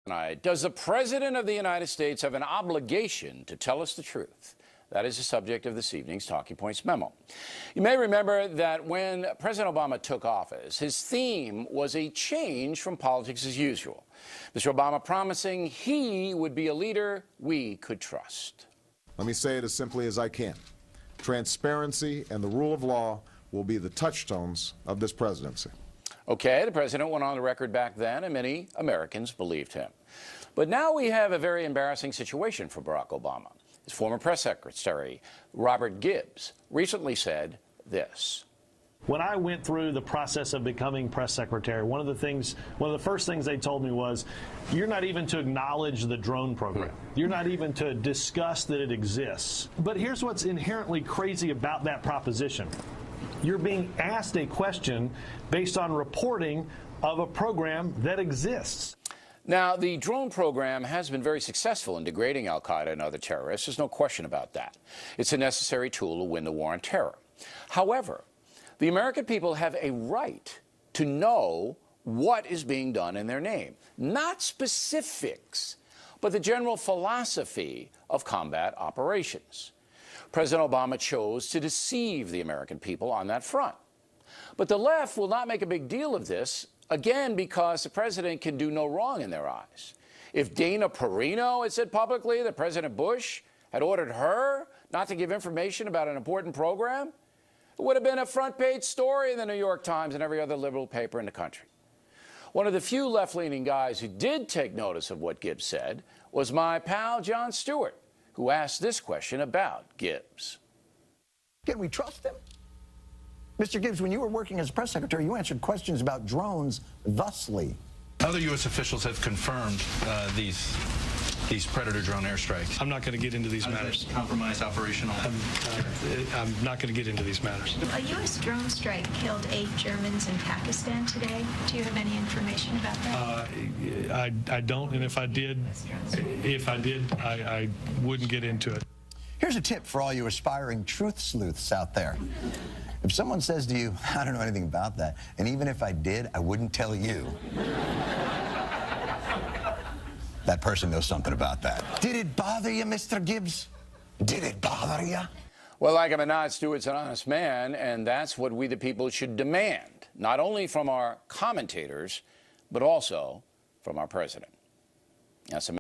Tonight, does the President of the United States have an obligation to tell us the truth? That is the subject of this evening's Talking Points memo. You may remember that when President Obama took office, his theme was a change from politics as usual. Mr. Obama promising he would be a leader we could trust. Let me say it as simply as I can. Transparency and the rule of law will be the touchstones of this presidency. Okay, the president went on the record back then, and many Americans believed him. But now we have a very embarrassing situation for Barack Obama. His former press secretary, Robert Gibbs, recently said this. When I went through the process of becoming press secretary, one of the first things they told me was, you're not even to acknowledge the drone program. You're not even to discuss that it exists. But here's what's inherently crazy about that proposition. You're being asked a question based on reporting of a program that exists. Now, the drone program has been very successful in degrading al-Qaeda and other terrorists. There's no question about that. It's a necessary tool to win the war on terror. However, the American people have a right to know what is being done in their name. Not specifics, but the general philosophy of combat operations. President Obama chose to deceive the American people on that front. But the left will not make a big deal of this, again, because the president can do no wrong in their eyes. If Dana Perino had said publicly that President Bush had ordered her not to give information about an important program, it would have been a front-page story in the New York Times and every other liberal paper in the country. One of the few left-leaning guys who did take notice of what Gibbs said was my pal Jon Stewart, who asked this question about Gibbs. Can we trust him? Mr. Gibbs, when you were working as press secretary, you answered questions about drones thusly. Other U.S. officials have confirmed these Predator drone airstrikes. I'm not going to get into these matters. Compromise operational. I'm not going to get into these matters. A U.S. drone strike killed 8 Germans in Pakistan today. Do you have any information about that? I don't, and if I did, I wouldn't get into it. Here's a tip for all you aspiring truth sleuths out there. If someone says to you, I don't know anything about that, and even if I did, I wouldn't tell you. That person knows something about that. Did it bother you, Mr. Gibbs? Did it bother you? Well, like him or not, Stewart's an honest man, and that's what we the people should demand, not only from our commentators, but also from our president. That's